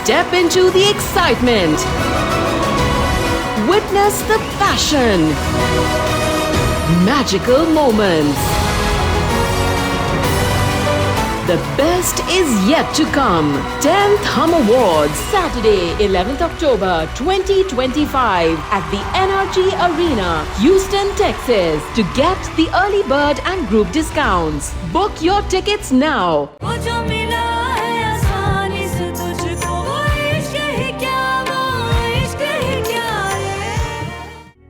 Step into the excitement. Witness the passion. Magical moments. The best is yet to come. 10th Hum Awards, Saturday, 11th October 2025 at the NRG Arena, Houston, Texas. To get the early bird and group discounts, book your tickets now.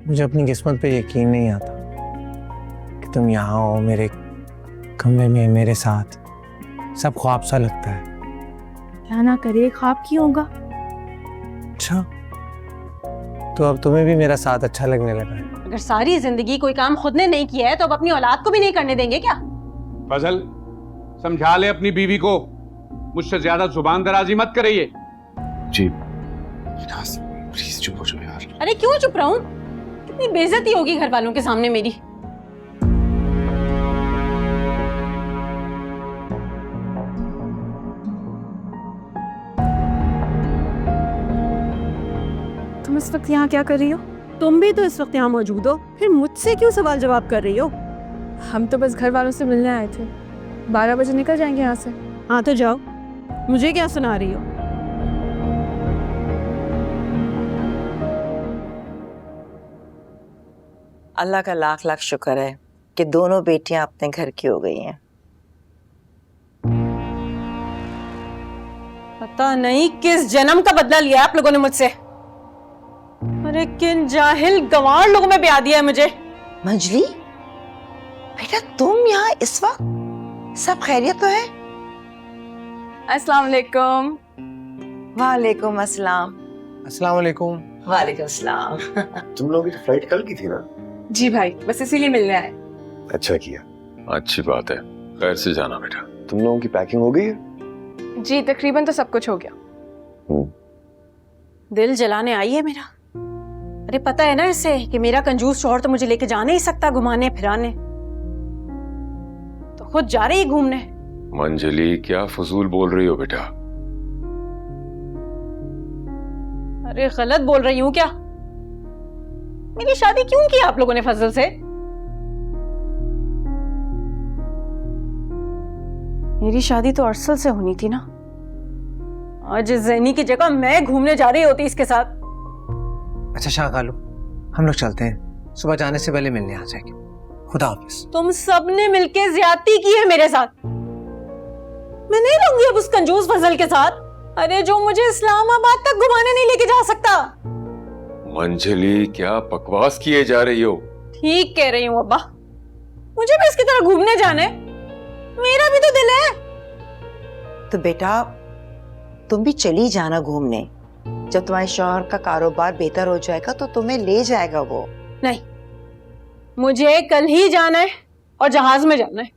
मुझे अपनी किस्मत पे यकीन नहीं आता कि तुम यहाँ हो मेरे कमरे में मेरे साथ। सब ख्वाब सा लगता है। क्या ना करे, ख्वाब क्यों होगा? अच्छा, तो अब तुम्हें भी मेरा साथ अच्छा लगने लगा है। अगर सारी जिंदगी कोई काम खुद ने नहीं किया है तो अब अपनी औलाद को भी नहीं करने देंगे क्या? फजल, समझा ले अपनी बीवी को, मुझसे ज्यादा जुबान दराजी मत करिए। जी प्लीज चुप हो जाओ यार। अरे क्यों चुप रहूं? कितनी बेइज्जती होगी घर वालों के सामने मेरी। तुम इस वक्त यहाँ क्या कर रही हो? तुम भी तो इस वक्त यहाँ मौजूद हो, फिर मुझसे क्यों सवाल जवाब कर रही हो? हम तो बस घर वालों से मिलने आए थे। 12 बजे निकल जाएंगे यहाँ से। हाँ तो जाओ, मुझे क्या सुना रही हो? अल्लाह का लाख लाख शुक्र है कि दोनों बेटियां अपने घर की हो गई हैं। पता नहीं किस जन्म का बदला लिया आप लोगों ने मुझसे। अरे किन जाहिल गंवार लोगों में ब्याह दिया है मुझे। मंजली बेटा, तुम यहाँ इस वक्त? सब खैरियत तो है? अस्सलाम वालेकुम। वालेकुम अस्सलाम। अस्सलाम वालेकुम। वालेकुम अस्सलाम। तुम लोगों की फ्लाइट कल की थी ना? जी भाई, बस इसीलिए मिलने आए। अच्छा किया। अच्छी बात है, खैर से जाना बेटा। तुम लोगों की पैकिंग हो गई है? जी तकरीबन तो सब कुछ हो गया। दिल जलाने आई है मेरा। अरे पता है ना इसे कि मेरा कंजूस शौहर तो मुझे लेके जा नहीं सकता घुमाने फिराने, तो खुद जा रही है घूमने। मंजली क्या फजूल बोल रही हो बेटा? अरे गलत बोल रही हूँ क्या? मेरी शादी क्यों की आप लोगों ने फजल से? मेरी शादी तो अरसल से होनी थी ना। आज ज़ैनी की जगह मैं घूमने जा रही होती इसके साथ। अच्छा शाह खालू, हम लोग चलते हैं, सुबह जाने से पहले मिलने आ जाएंगे। खुदा हाफिज। तुम सबने मिलके ज्यादती की है मेरे साथ। मैं नहीं रहूंगी अब उस कंजूस फजल के साथ। अरे जो मुझे इस्लामाबाद तक घुमाने नहीं लेके जा सकता। मंजली क्या बकवास किए जा रही हो? ठीक कह रही हूँ अब्बा, मुझे भी इसकी तरह घूमने जाना है। मेरा भी तो दिल है। तो बेटा तुम भी चली जाना घूमने। जब तुम्हारे शौहर का कारोबार बेहतर हो जाएगा तो तुम्हें ले जाएगा वो। नहीं, मुझे कल ही जाना है और जहाज में जाना है।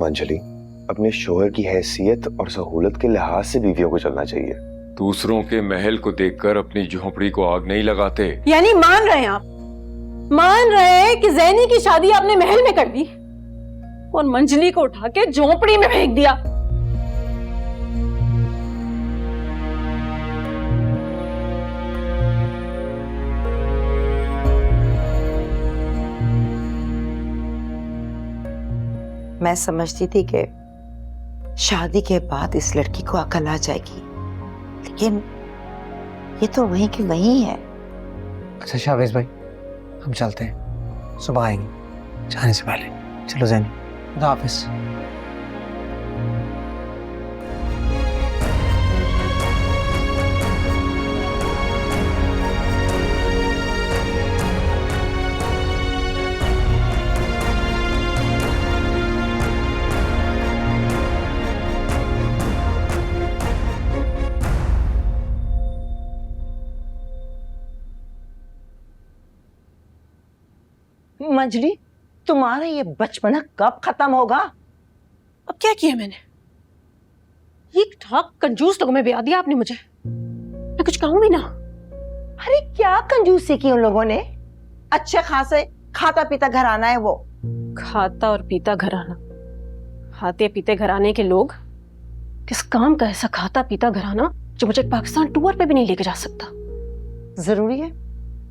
मंजली, अपने शोहर की हैसियत और सहूलत के लिहाज से बीवियों को चलना चाहिए। दूसरों के महल को देखकर अपनी झोपड़ी को आग नहीं लगाते। यानी मान रहे हैं आप? मान रहे हैं कि ज़ैनी की शादी आपने महल में कर दी और मंजली को उठा के झोपड़ी में फेंक दिया। मैं समझती थी कि शादी के बाद इस लड़की को अकल आ जाएगी, लेकिन ये तो वहीं की वहीं है। अच्छा शाहवेज भाई, हम चलते हैं, सुबह आएंगे जाने से पहले। चलो ज़ैनी, खुदा हाफिज। मंजली, तुम्हारा ये बचपना कब खत्म होगा? अब क्या किया मैंने? ठीक ठाक कंजूस लोगों में ब्याह दिया आपने मुझे। मैं कुछ कहूं भी ना। अरे क्या कंजूसी की उन लोगों ने? अच्छे खासे खाता पीता घराना है वो। खाता और पीता घराना? खाते पीते घराने के लोग किस काम का ऐसा खाता पीता घराना जो मुझे पाकिस्तान टूर पे भी नहीं लेके जा सकता। जरूरी है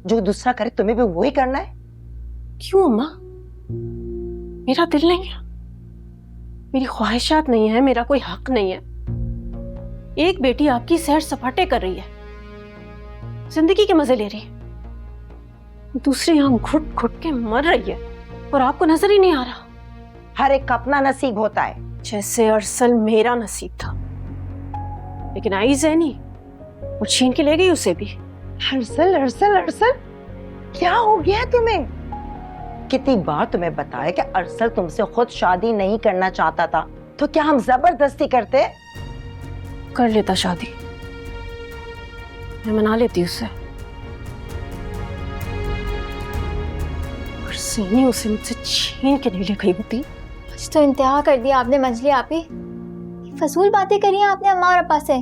जो दूसरा करे तुम्हें भी वही करना है? क्यों अम्मा? मेरा दिल नहीं है, मेरी ख्वाहिशात नहीं है, मेरा कोई हक नहीं है। एक बेटी आपकी सैर सपाटे कर रही है, जिंदगी के मजे ले रही है, दूसरी यहां घुट घुट के मर रही है और आपको नजर ही नहीं आ रहा। हर एक का अपना नसीब होता है। जैसे अरसल मेरा नसीब था, लेकिन आई जैनी वो छीन के ले गई उसे भी। अरसल अरसल अरसल, क्या हो गया तुम्हें? कितनी बार तुम्हें बताया कि अरसल तुमसे खुद शादी नहीं करना चाहता था, तो क्या हम जबरदस्ती करते? कर लेता शादी, मैं मना लेती उससे। और सीनी उसे मुझसे छीन के नहीं ले गई होती। आज तो इंतहा कर दिया आपने मंजली आपी। फजूल बातें करी हैं आपने अम्मा और अब्बा से।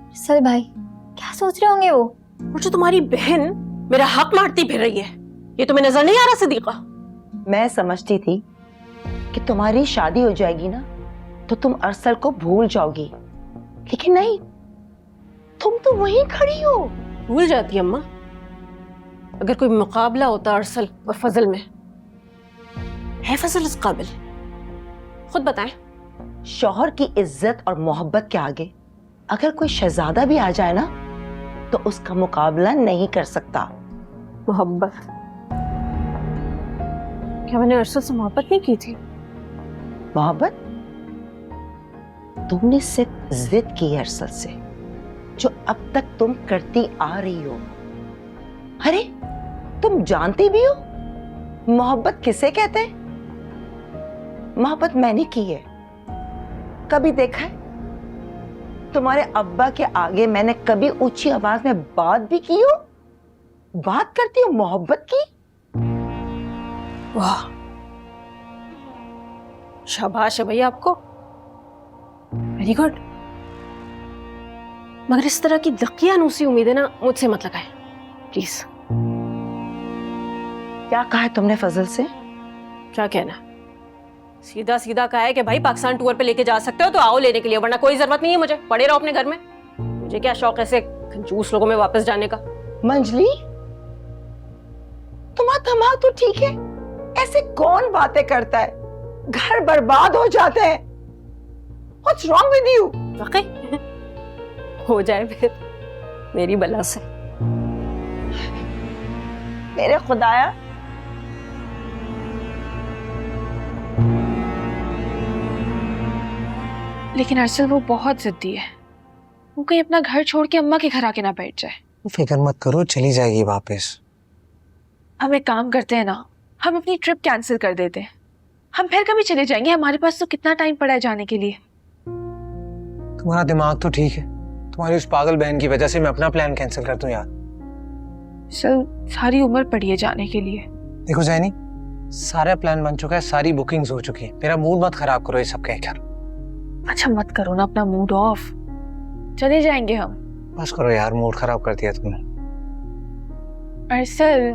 अरसल भाई क्या सोच रहे होंगे वो? और जो तुम्हारी बहन मेरा हक मारती फिर रही है, ये तुम्हें नजर नहीं आ रहा सिद्दीका? मैं समझती थी कि तुम्हारी शादी हो जाएगी ना तो तुम अरसल को भूल जाओगी, लेकिन नहीं, तुम तो वहीं खड़ी हो। भूल जाती अम्मा। अगर कोई मुकाबला होता अरसल और फजल में, है फजल इस काबिल? खुद बताएं। शौहर की इज्जत और मोहब्बत के आगे अगर कोई शहजादा भी आ जाए ना तो उसका मुकाबला नहीं कर सकता। मोहब्बत? क्या मैंने अरसल से मोहब्बत नहीं की थी? मोहब्बत? तुमने सिर्फ जिद की है अरसल से, जो अब तक तुम करती आ रही हो। अरे तुम जानती भी हो मोहब्बत किसे कहते हैं? मोहब्बत मैंने की है। कभी देखा है तुम्हारे अब्बा के आगे मैंने कभी ऊंची आवाज में बात भी की हो? बात करती हो मोहब्बत की? वाह, शाबाश है भैया आपको, वेरी गुड। मगर इस तरह की दकियानूसी उम्मीदें ना मुझसे मत लगाएं प्लीज। क्या कहा है तुमने फजल से? क्या कहना? सीधा सीधा कहा है कि भाई पाकिस्तान टूर पे लेके जा सकते हो तो आओ लेने के लिए, वरना कोई जरूरत नहीं है मुझे, पड़े रहो अपने घर में। मुझे क्या शौक ऐसे कंजूस लोगों में वापस जाने का। मंजली, तुम्हारा दिमाग तो ठीक है, ऐसे कौन बातें करता है? घर बर्बाद हो जाते हैं। What's wrong with you? वाकई हो जाए फिर मेरी बला से। मेरे खुदाया, लेकिन अरसल वो बहुत जिद्दी है, वो कहीं अपना घर छोड़ के अम्मा के घर आके ना बैठ जाए। फिक्र मत करो, चली जाएगी वापस। हम एक काम करते हैं ना, हम अपनी ट्रिप कैंसिल कर देते हैं, हम फिर कभी चले जाएंगे। हमारे पास तो कितना टाइम पड़ा है जाने के लिए। तुम्हारा दिमाग तो ठीक है, तुम्हारी उस पागल बहन की वजह से मैं अपना प्लान कैंसिल कर दूं यार। चल, सारी उम्र पड़ी है जाने के लिए। देखो जैनी, सारा प्लान बन चुका है, सारी बुकिंग्स हो चुकी है, मेरा मूड मत खराब करो ये सब कहकर। अच्छा मत करो ना अपना मूड ऑफ, चले जाएंगे हम। बस करो यार, मूड खराब कर दिया तुमने। अरसल,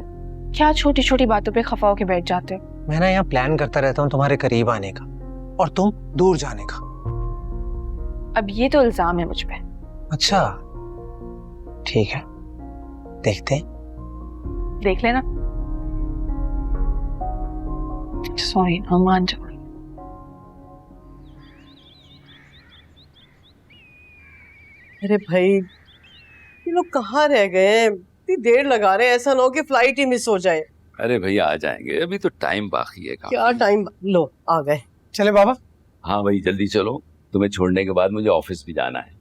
क्या छोटी छोटी बातों पे खफा होके बैठ जाते हो? मैं ना यहाँ प्लान करता रहता हूँ तुम्हारे करीब आने का और तुम दूर जाने का। अब ये तो इल्जाम है मुझ पे। अच्छा ठीक है, देखते हैं। देख लेना। सॉरी ना, मान जाओ। अरे भाई, ये लोग कहाँ रह गए? इतनी देर लगा रहे हैं, ऐसा ना हो कि फ्लाइट ही मिस हो जाए। अरे भैया आ जाएंगे, अभी तो टाइम बाकी है। क्या टाइम? लो आ गए। चले बाबा। हाँ भाई जल्दी चलो, तुम्हें छोड़ने के बाद मुझे ऑफिस भी जाना है।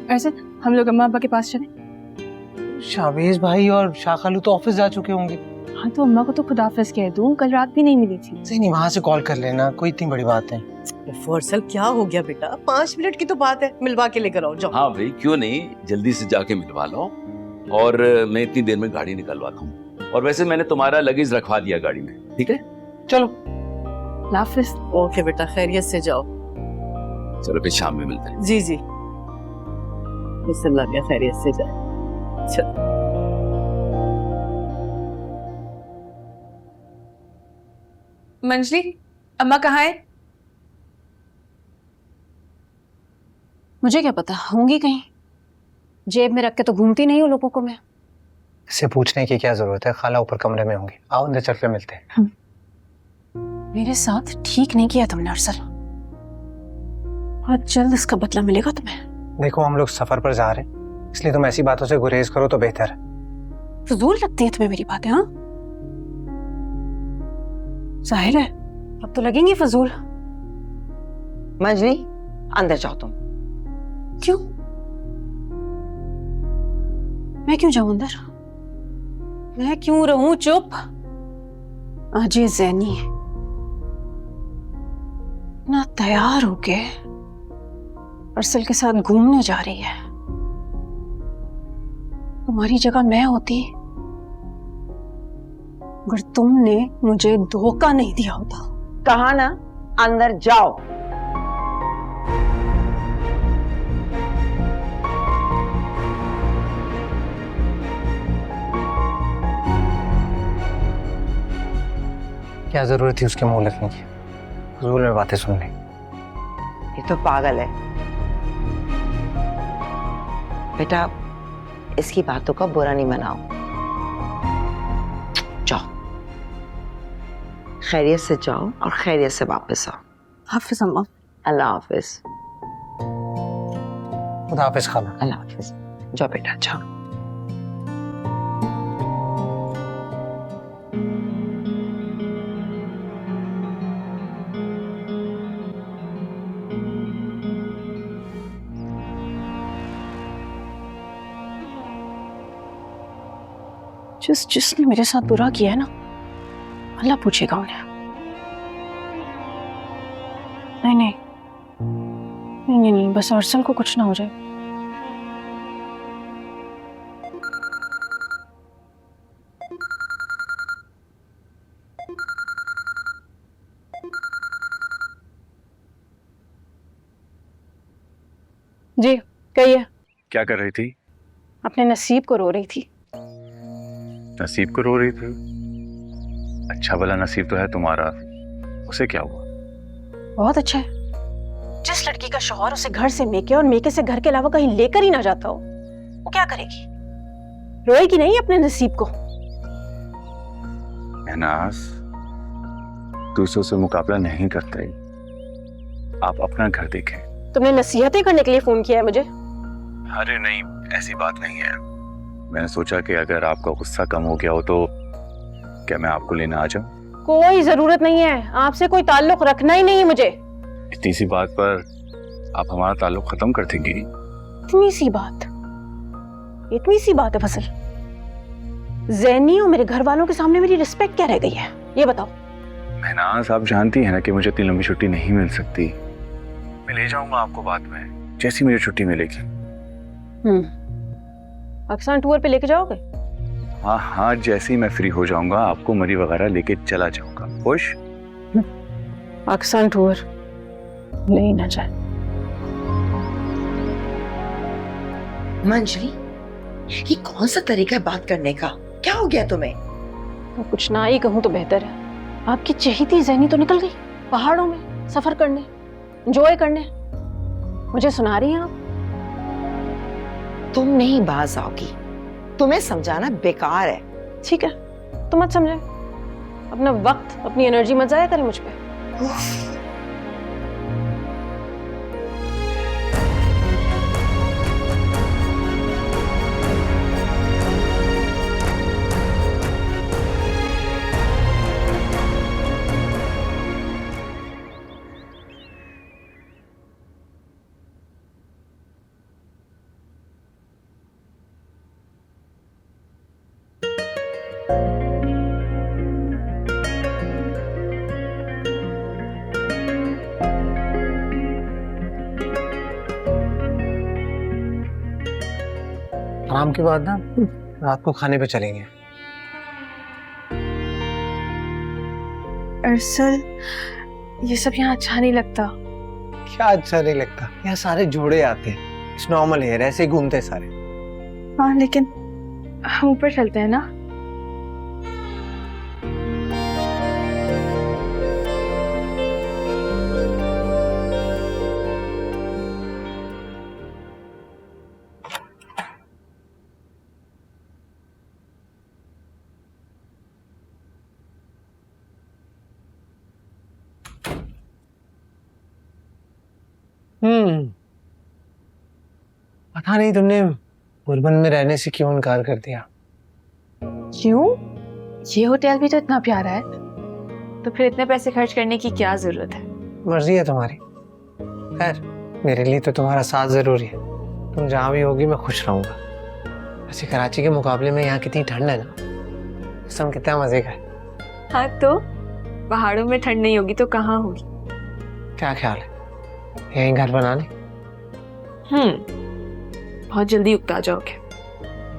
अरसल, हम लोग अम्मा अब्बा के पास चले। शाहबेज भाई और शाखालू तो ऑफिस जा चुके होंगे। हाँ तो अम्मा को तो खुदाफिज कह दूं, कल रात भी नहीं मिली थी। नहीं, वहां से कॉल कर लेना, कोई इतनी बड़ी बात है। फरसल क्या हो गया बेटा, 5 मिनट की तो बात है, मिलवा के लेकर आओ जाओ। हाँ भाई क्यों नहीं, जल्दी से जाके मिलवा लो और मैं इतनी देर में गाड़ी निकलवाता हूँ। और वैसे मैंने तुम्हारा लगेज रखवा दिया गाड़ी में, ठीक है? चलो हाफिज। ओके बेटा, खैरियत से जाओ। चलो फिर शाम में मिलते हैं। जी जी, बिस्मिल्लाह, खैरियत से जाए। चलो। मंजली, अम्मा कहाँ है? मुझे क्या पता, होंगी कहीं। जेब में रख के तो घूमती नहीं हूँ लोगों को मैं। इससे पूछने की क्या जरूरत है, खाला ऊपर कमरे में होंगी, आओ अंदर चल के मिलते हैं। मेरे साथ ठीक नहीं किया तुमने अरसल, बहुत जल्द इसका बदला मिलेगा तुम्हें। देखो हम लोग सफर पर जा रहे हैं, इसलिए तुम ऐसी बातों से गुरेज करो तो बेहतर है। फजूल लगती है तुम्हें मेरी बातें? हाँ, जाहिर है अब तो लगेंगी फजूल। मंजली अंदर जाओ तुम। क्यों? मैं क्यों जाऊं अंदर? मैं क्यों रहूं चुप? आज ये ज़ैनी ना तैयार होके अरसल के साथ घूमने जा रही है। तुम्हारी जगह मैं होती अगर तुमने मुझे धोखा नहीं दिया होता। कहा ना अंदर जाओ। क्या जरूरत थी उसके मुंह लगने की, फजूल में बातें सुनने। ये तो पागल है बेटा, इसकी बातों का बुरा नहीं मनाओ। जाओ, खैरियत से जाओ और खैरियत से वापस आओ। हाफिज अम्मा। अल्लाह हाफिज। खुदा हाफिज खाला। अल्लाह हाफिज। जाओ बेटा जाओ। जिसने मेरे साथ बुरा किया है ना, अल्लाह पूछेगा उन्हें। नहीं नहीं नहीं नहीं, नहीं बस अरसल को कुछ ना हो जाए। जी कहिए। क्या कर रही थी? अपने नसीब को रो रही थी। नसीब को रो रही थी? अच्छा भला नसीब तो है तुम्हारा, उसे क्या हुआ? बहुत अच्छा है। जिस लड़की का शौहर उसे घर से मेके और मेके से घर के अलावा कहीं लेकर ही ना जाता हो, वो क्या करेगी? रोएगी नहीं अपने नसीब को। महनाज, दूसरों से मुकाबला नहीं करते, आप अपना घर देखें। तुमने नसीहतें करने के लिए फोन किया है मुझे? अरे नहीं, ऐसी बात नहीं है। मैंने सोचा कि अगर आपका गुस्सा कम हो गया हो तो क्या मैं आपको लेने आ जाऊं? कोई जरूरत नहीं है, आपसे कोई ताल्लुक रखना ही नहीं है मुझे। इतनी सी बात पर आप हमारा ताल्लुक खत्म कर देंगी? इतनी सी बात? इतनी सी बात है फसल? ज़ैनी और मेरे घर वालों के सामने मेरी रिस्पेक्ट क्या रह गई है, ये बताओ। महनाज, आप जानती हैं ना कि मुझे इतनी लंबी छुट्टी नहीं मिल सकती। मैं ले जाऊंगा आपको बाद में, जैसी मुझे छुट्टी मिलेगी। पाकिस्तान टूर पे लेके जाओगे? हाँ हाँ, जैसे ही मैं फ्री हो जाऊंगा आपको मरी वगैरह लेके चला जाऊंगा। खुश? पाकिस्तान टूर ले ही ना जाए। मंजली, ये कौन सा तरीका है बात करने का? क्या हो गया तुम्हें? तो कुछ ना ही कहूँ तो बेहतर है। आपकी चहेती ज़ैनी तो निकल गई पहाड़ों में सफर करने, एंजॉय करने। मुझे सुना रही हैं आप? तुम नहीं बाज आओगी, तुम्हें समझाना बेकार है। ठीक है, तो मत समझे। अपना वक्त, अपनी एनर्जी मत जाया करें मुझ पे। आराम के बाद ना रात को खाने पे चलेंगे। अरसल, ये सब यहाँ अच्छा नहीं लगता। क्या अच्छा नहीं लगता? यहाँ सारे जोड़े आते हैं, इट्स नॉर्मल है, ऐसे ही घूमते हैं सारे। हाँ लेकिन हम ऊपर चलते हैं ना। पता नहीं तुमने बुलबुल में रहने से क्यों इनकार कर दिया। क्यों? ये होटल भी तो इतना प्यारा है, तो फिर इतने पैसे खर्च करने की क्या जरूरत है? मर्जी है तुम्हारी। खैर, मेरे लिए तो तुम्हारा साथ जरूरी है। तुम जहाँ भी होगी मैं खुश रहूंगा। वैसे कराची के मुकाबले में यहाँ कितनी ठंड है ना, मौसम कितना मजे का है। हाँ तो पहाड़ों में ठंड नहीं होगी तो कहाँ होगी? क्या ख्याल है, यहीं घर बनाने? बहुत जल्दी उगता जाओगे,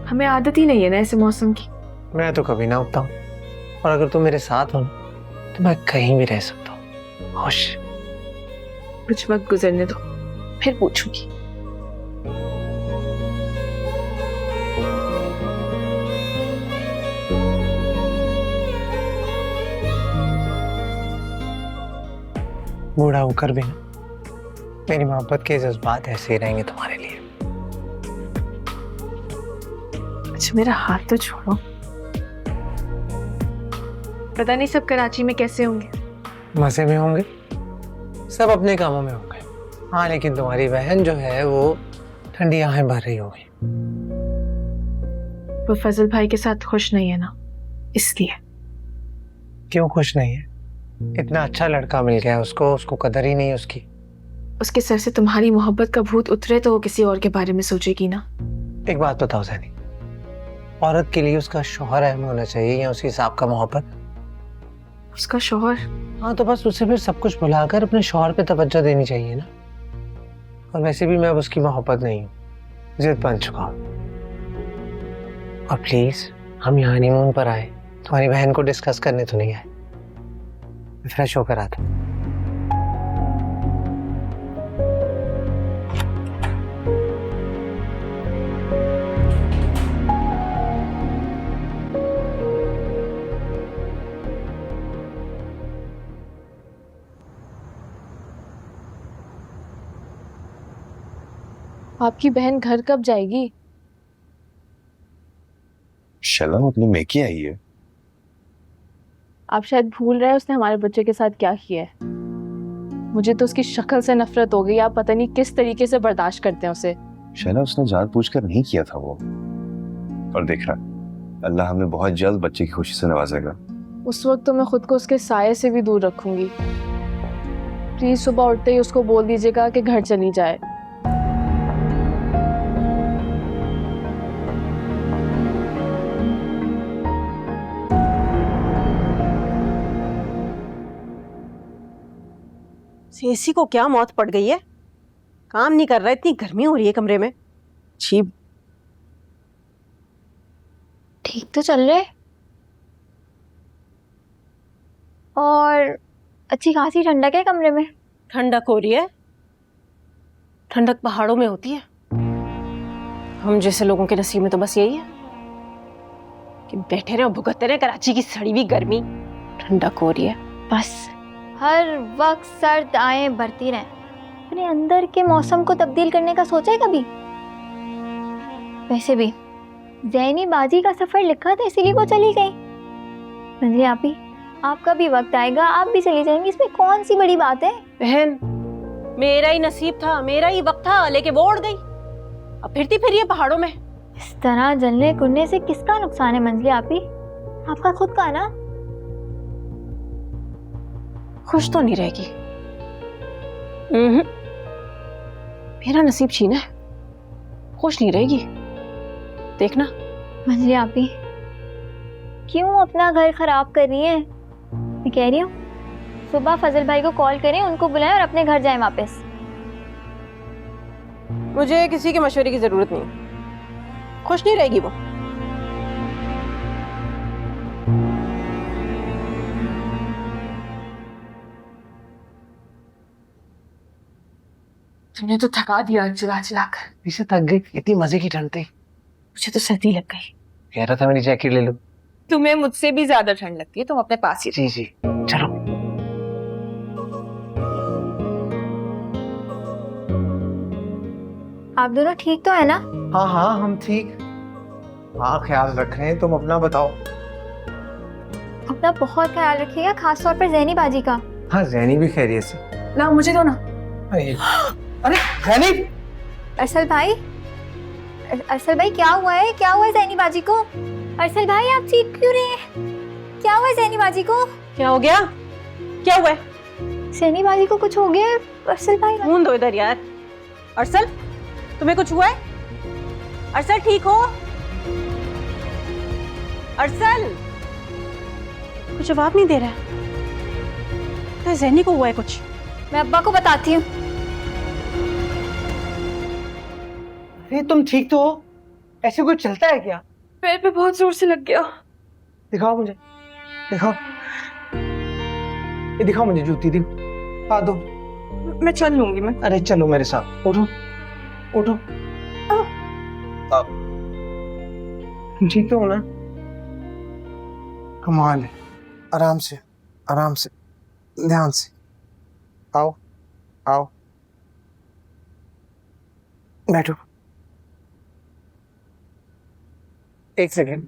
हमें आदत ही नहीं है ना ऐसे मौसम की। मैं तो कभी ना उगता हूँ, और अगर तुम मेरे साथ हो ना तो मैं कहीं भी रह सकता हूँ खुश। कुछ वक्त गुजरने दो, फिर पूछूंगी। बूढ़ा होकर भी ना मेरी मोहब्बत के जज्बात ऐसे ही रहेंगे तुम्हारे लिए। अच्छा मेरा हाथ तो छोड़ो। पता नहीं सब कराची में कैसे होंगे। मजे में होंगे, सब अपने कामों में होंगे। हाँ लेकिन तुम्हारी बहन जो है वो ठंडी आंखें भर रही होगी। वो फजल भाई के साथ खुश नहीं है ना, इसलिए। क्यों खुश नहीं है? इतना अच्छा लड़का मिल गया उसको कदर ही नहीं उसकी। उसके सर से तुम्हारी मोहब्बत का भूत उतरे तो वो किसी और के बारे में सोचेगी ना। एक बात बताओ ज़ैनी, औरत के लिए उसका शौहर अहम होना चाहिए या उसी हिसाब का मोहब्बत? उसका शौहर? हाँ तो बस उसे फिर सब कुछ भुलाकर अपने शौहर पे तवज्जो देनी चाहिए ना। और वैसे भी मैं अब उसकी मोहब्बत नहीं हूँ, जिद बन चुका हूँ। और प्लीज हम यहाँ हनीमून पर आए, तुम्हारी बहन को डिस्कस करने तो नहीं आए। फ्रेश होकर आता। आपकी बहन घर कब जाएगी? शलम अपनी मेकी आई है। आप शायद भूल रहे हैं उसने हमारे बच्चे के साथ क्या किया है। मुझे तो उसकी शक्ल से नफरत हो गई। आप पता नहीं किस तरीके से बर्दाश्त करते हैं उसे। शलम उसने जानबूझकर नहीं किया था वो। और देख रहा, अल्लाह हमें बहुत जल्द बच्चे की खुशी से नवाजेगा। उस वक्त तो मैं खुद को उसके साये से भी दूर रखूंगी। प्लीज सुबह उठते ही उसको बोल दीजिएगा कि घर चली जाए। एसी को क्या मौत पड़ गई है, काम नहीं कर रहा, इतनी गर्मी हो रही है कमरे में। छी। ठीक तो चल रहे और अच्छी खासी ठंडक है कमरे में। ठंडक हो रही है? ठंडक पहाड़ों में होती है। हम जैसे लोगों के नसीब में तो बस यही है कि बैठे रहे और भुगतते रहे कराची की सड़ी हुई गर्मी। ठंडक हो रही है बस। हर वक्त सर्द आए बढ़ती रहे। अपने अंदर के मौसम को तब्दील करने का सोचा है कभी? वैसे भी ज़ैनी बाजी का सफर लिखा था इसीलिए वो चली गई। मंजली आपी, आपका भी वक्त आएगा, आप भी चली जाएंगी, इसमें कौन सी बड़ी बात है? बहन मेरा ही नसीब था, मेरा ही वक्त था, लेके वो उड़ गई। अब फिरती फिरिए पहाड़ों में। इस तरह जलने कुड़ने से किसका नुकसान है मंजली आपी? आपका खुद का ना। खुश तो नहीं रहेगी। मेरा नसीब छीना है, खुश नहीं रहेगी। देखना। मंजली आपी, क्यों अपना घर खराब कर रही है? मैं कह रही हूँ सुबह फजल भाई को कॉल करें, उनको बुलाएं और अपने घर जाएं वापस। मुझे किसी के मशवरे की जरूरत नहीं। खुश नहीं रहेगी वो। तुमने तो थका दिया चिल्ला चिल्लाकर। इसे थक गई, इतनी मजे की ठंड थी। मुझे तो सर्दी लग गई। कह रहा था मेरी जैकेट ले लो। तुम्हें मुझसे भी ज्यादा ठंड लगती है, तुम अपने पास ही। जी जी चलो। आप दोनों ठीक तो है ना? हाँ हाँ हम ठीक। हाँ ख्याल रख रहे हैं, तुम अपना बताओ। अपना बहुत ख्याल रखिएगा, खास तौर पर ज़ैनी बाजी का। हाँ ज़ैनी भी खैरियत से। ला मुझे दो ना। अरे अरे जैनी, अरसल भाई, अरसल भाई क्या हुआ है? क्या हुआ है ज़ैनी बाजी को? अरसल भाई आप चीख क्यों रहे हैं? क्या हुआ है ज़ैनी बाजी को? क्या हो गया? क्या हुआ है? ज़ैनी बाजी को कुछ हो गया है? अरसल भाई मुंह दो इधर यार। अरसल, तुम्हें कुछ हुआ है? अरसल ठीक हो? अरसल कुछ जवाब नहीं दे रहा है। तो ज़ैनी को हुआ है कुछ। मैं अब्बा को बताती हूँ। अरे तुम ठीक तो हो? ऐसे कुछ चलता है क्या? पैर पे बहुत जोर से लग गया। दिखाओ मुझे, दिखाओ, ये दिखाओ मुझे जूती, दिखाओ, हाँ दो। मैं चल लूंगी मैं। अरे चलो मेरे साथ, उठो उठो। तुम ठीक तो हो ना? कमाल है। आराम से, आराम से, ध्यान से। आओ आओ, बैठो। एक सेकेंड।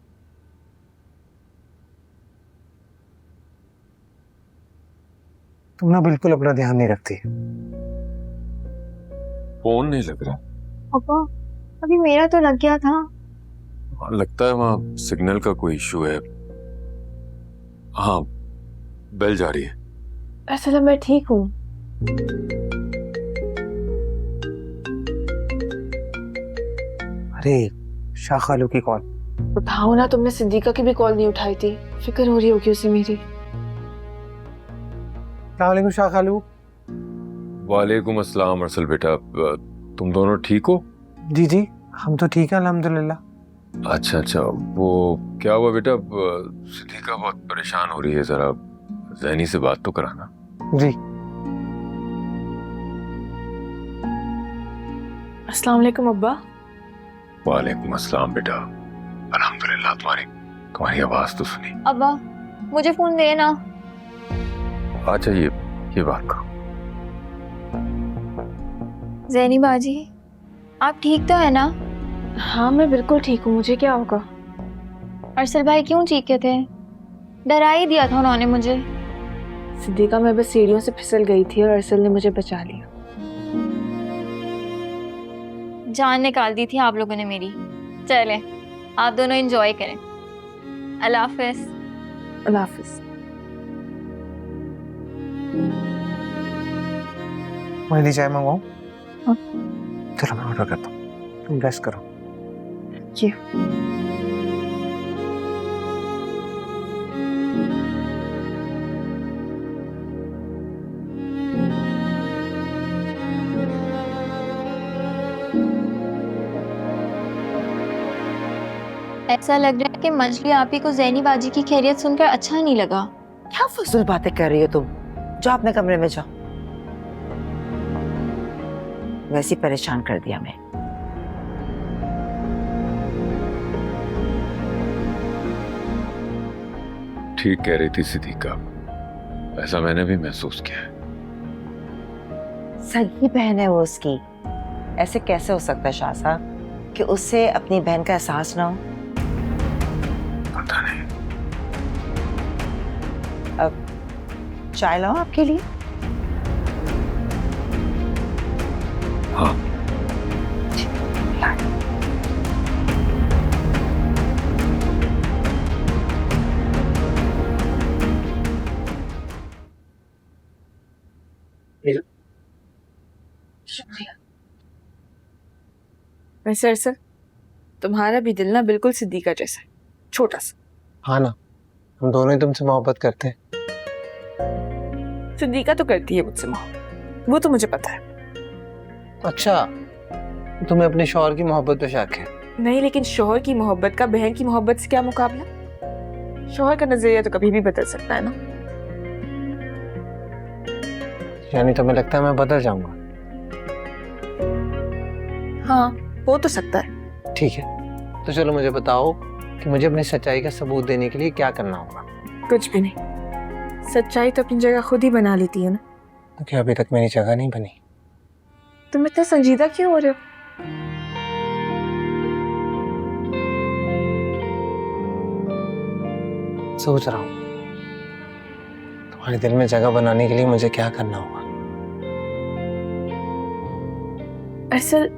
तुम ना बिल्कुल अपना ध्यान नहीं रखती। फोन नहीं लग रहा। अब्बा अभी मेरा तो लग गया था। लगता है वहां सिग्नल का कोई इशू है। हाँ, बेल जा रही है। असल मैं ठीक हूँ। अरे शाह खालू की कॉल। उठाओ ना, तुमने सिद्दीका की भी कॉल नहीं उठाई थी। फिक्र हो रही होगी उसे मेरी। अस्सलाम शाह खालू। वालेकुम अस्सलाम अरसल बेटा, तुम दोनों ठीक हो? जी जी, हम तो ठीक है अल्हम्दुलिल्लाह। अच्छा अच्छा, वो क्या हुआ बेटा? सिद्दीका बहुत परेशान हो रही है, जरा ज़ैनी से बात तो कराना। जी। अस्सलाम वालेकुम अब्बा। वालेकुम अस्सलाम बेटा। अल्हम्दुलिल्लाह, तुम्हारी आवाज तो सुनी। अब्बा मुझे फोन दे ना। अच्छा ये बात करो। ज़ैनी बाजी आप ठीक तो है ना? हाँ मैं बिल्कुल ठीक हूँ। मुझे क्या होगा? अरसल भाई क्यों चीखे थे? डरा ही दिया था उन्होंने मुझे। सिद्दीका मैं बस सीढ़ियों से फिसल गई थी और अरसल ने मुझे बचा लिया। जान निकाल दी थी आप लोगों ने मेरी। चले आप दोनों एंजॉय करें। अल्लाह हाफिज। अल्लाह हाफिज। मैं चाय मंगवाऊं? चलो मैं ऑर्डर करता हूँ, तुम रेस्ट करो। जी। ऐसा लग रहा है कि मंजली आपी को ज़ैनी बाजी की खैरियत सुनकर अच्छा नहीं लगा। क्या फजूल बातें कर रही हो तुम? जाओ अपने कमरे में जाओ। वैसे ही परेशान कर दिया मैं। ठीक कह रही थी सिद्दीका, ऐसा मैंने भी महसूस किया है। सगी बहन है वो उसकी, ऐसे कैसे हो सकता है शाह साहब कि उससे अपनी बहन का एहसास ना हो? पता नहीं। अब चाय लाऊं आपके लिए? हाँ। शुक्रिया। वैसे अरसल तुम्हारा भी दिल ना बिल्कुल सिद्दीका जैसा है, छोटा सा। हाँ ना, हम दोनों ही तुमसे मोहब्बत करते हैं। सिद्दीका तो करती है मुझसे मोहब्बत, वो तो मुझे पता है। अच्छा, तुम्हें अपने शौहर की मोहब्बत पे शक है? नहीं, लेकिन शौहर की मोहब्बत का बहन की मोहब्बत से क्या मुकाबला? शौहर का नजरिया तो कभी भी बदल सकता है ना। यानी तुम्हें लगता है मैं बदल जाऊंगा? हाँ हो तो सकता है। ठीक है, तो चलो मुझे बताओ कि मुझे अपनी सच्चाई का सबूत देने के लिए क्या करना होगा? कुछ भी नहीं, सच्चाई तो अपनी जगह खुद ही बना लेती है ना। तो क्या अभी तक मेरी जगह नहीं बनी? तुम इतना संजीदा क्यों हो रहे हो? सोच रहा हूँ तुम्हारे दिल में जगह बनाने के लिए मुझे क्या करना होगा। अरसल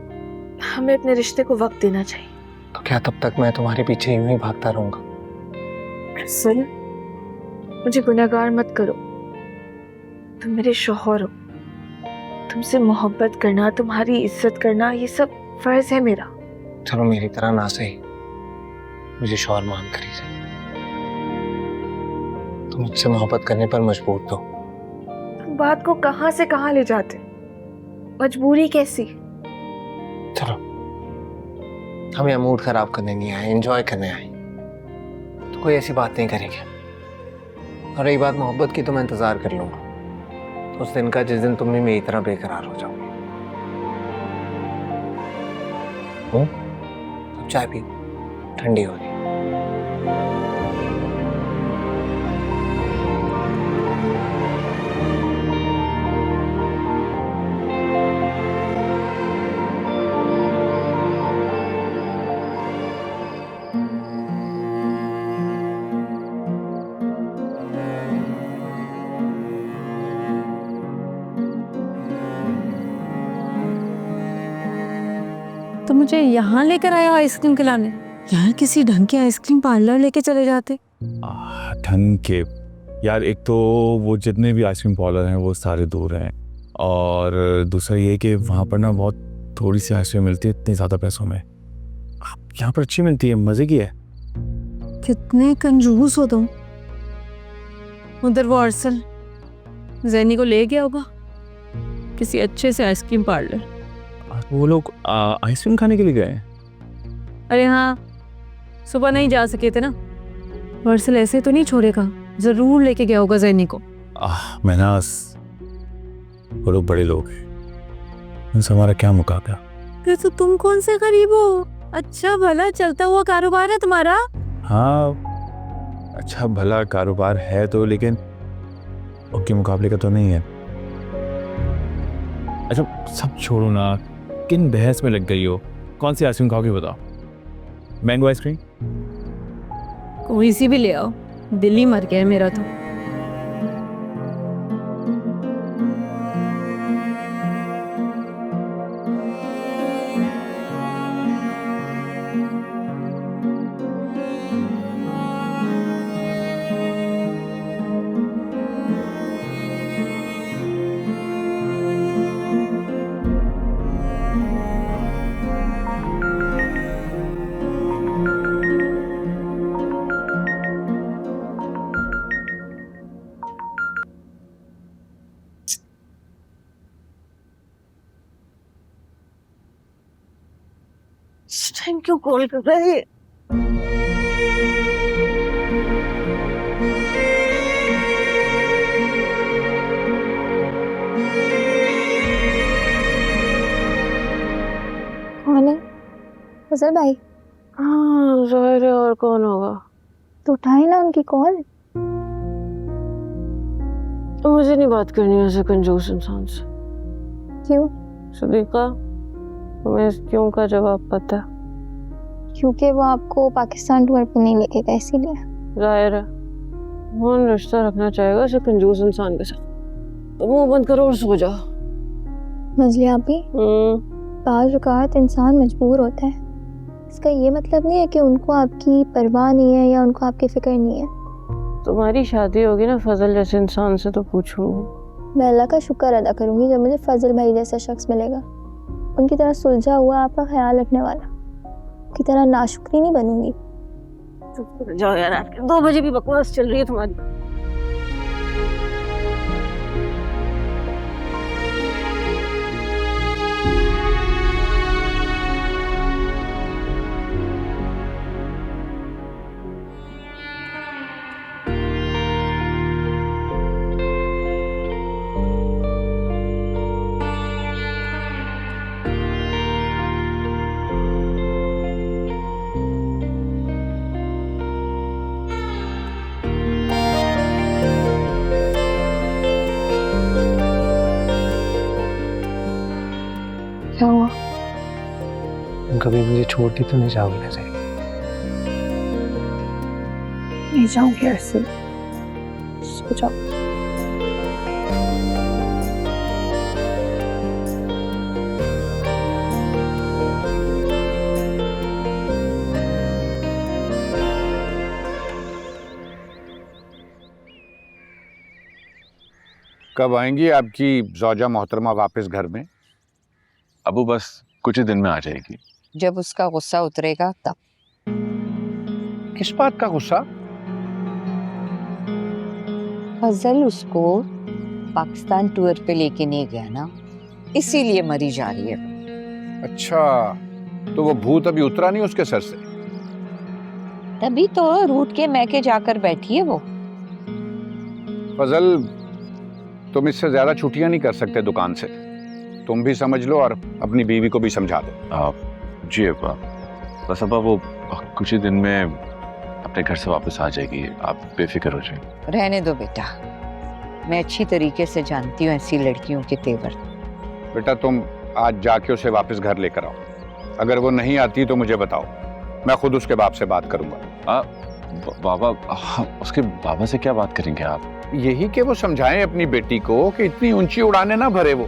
हमें अपने रिश्ते को वक्त देना चाहिए। तो क्या तब तक मैं तुम्हारे पीछे यूं ही भागता रहूंगा? अरसल मुझे गुनहगार मत करो, तुम मेरे शौहर हो, तुमसे मोहब्बत करना, तुम्हारी इज्जत करना, ये सब फर्ज है मेरा। चलो मेरी तरह ना सही, मुझे शौहर मान कर ही सही। तुम मुझसे मोहब्बत करने पर मजबूर तो। तुम बात को कहां से कहां ले जाते, मजबूरी कैसी? चलो हम यहाँ मूड खराब करने नहीं आए, एंजॉय करने आए। तो कोई ऐसी बात नहीं करेंगे। और रही बात मोहब्बत की, तो मैं इंतजार कर लूंगा उस दिन का जिस दिन तुम भी मेरी तरह बेकरार हो जाओगे। अब चाय पी, ठंडी हो रही। तो मुझे यहाँ लेकर आया आइसक्रीम खिलाने? यार किसी ढंग के आइसक्रीम पार्लर लेके चले जाते। ढंग के यार, एक तो वो जितने भी आइसक्रीम पार्लर हैं वो सारे दूर हैं, और दूसरा ये कि वहाँ पर ना बहुत थोड़ी सी आइसक्रीम मिलती है इतने ज़्यादा पैसों में। यहाँ पर अच्छी मिलती है, मज़े की है। कितने कंजूस हो तुम। उधर वो अरसल जैनी को ले गया होगा किसी अच्छे से आइसक्रीम पार्लर। वो लोग आइसक्रीम खाने के लिए गए? अरे हाँ, सुबह नहीं जा सके थे ना। अरसल ऐसे तो नहीं छोड़ेगा, जरूर लेके गया होगा जैनी को। मैं ना, वो लोग बड़े लोग हैं, उनसे हमारा क्या मुकाबला। तो तुम कौन से गरीब हो? अच्छा भला चलता हुआ कारोबार है तुम्हारा। हाँ अच्छा भला कारोबार है तो, लेकिन उनके मुकाबले का तो नहीं है। अच्छा सब छोड़ो ना, किन बहस में लग गई हो? कौन सी आइसक्रीम खाओगे बताओ? Mango ice cream? कोई सी भी ले आओ, दिल ही मर गया है मेरा तो। टाइम क्यों कॉल कर रहे हैं? कौन है? फजल भाई। हाँ जाहिर है, और कौन होगा? तो उठाए ना उनकी कॉल। मुझे नहीं बात करनी ऐसे कंजूस इंसान से। क्यों? सदीका, तुम्हें इस क्यों का जवाब पता है? क्योंकि वो आपको पाकिस्तान टूर पे नहीं लेके गए, इसीलिए। जाहिर है, कौन रिश्ता रखना चाहेगा ऐसे कंजूस इंसान के साथ? तो मुंह बंद करो और सो जाओ। मजलिया आपी, बाज़ औक़ात इंसान मजबूर होता है। इसका ये मतलब नहीं है कि उनको आपकी परवाह नहीं है या उनको आपकी फिक्र नहीं है। तुम्हारी शादी होगी ना फजल जैसे इंसान से तो पूछूंगी। मैं अल्लाह का शुक्र अदा करूंगी जब मुझे फजल भाई जैसा शख्स मिलेगा, उनकी तरह सुलझा हुआ आपका ख्याल रखने वाला। की तरह नाशुक्री नहीं बनूंगी। जाओ यार, 2 बजे भी बकवास चल रही है तुम्हारी। क्या हुआ? तुम कभी मुझे छोड़ के तो नहीं जाओगे ना? नहीं जाऊंगी ऐसे। सो जाओ। कब आएंगी आपकी जौजा मोहतरमा वापस घर में? अबू बस कुछ ही दिन में आ जाएगी। जब उसका गुस्सा उतरेगा तब। किस बात का गुस्सा? फजल उसको पाकिस्तान टूर पे लेके नहीं गया ना, इसीलिए मरी जा रही है। अच्छा, तो वो भूत अभी उतरा नहीं उसके सर से? तभी तो रूट के मैके जाकर बैठी है वो। फजल, तुम इससे ज्यादा छुट्टियां नहीं कर सकते दुकान से। तुम भी समझ लो और अपनी बीवी को भी समझा दो। जी अब्बा, बस अब्बा वो कुछ ही दिन में अपने घर से वापस आ जाएगी, आप बेफिक्र हो जाए। रहने दो बेटा, मैं अच्छी तरीके से जानती हूँ ऐसी लड़कियों के तेवर। बेटा तुम आज जाके उसे वापस घर लेकर आओ। अगर वो नहीं आती तो मुझे बताओ, मैं खुद उसके बाप से बात करूंगा। बाबा, उसके बाबा से क्या बात करेंगे आप? यही कि वो समझाएं अपनी बेटी को कि इतनी ऊंची उड़ाने ना भरे वो।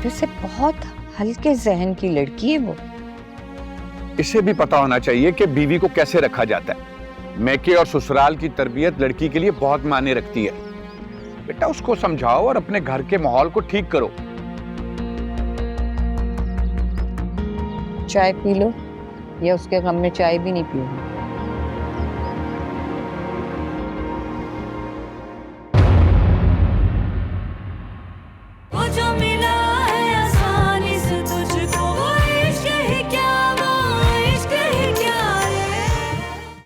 वैसे बहुत हल्के जहन की लड़की है वो। इसे भी पता होना चाहिए कि बीवी को कैसे रखा जाता है। मैके और ससुराल की तरबियत लड़की के लिए बहुत मायने रखती है। बेटा उसको समझाओ और अपने घर के माहौल को ठीक करो। चाय पी लो, या उसके गम में चाय भी नहीं पीऊंगी। वो जो मिला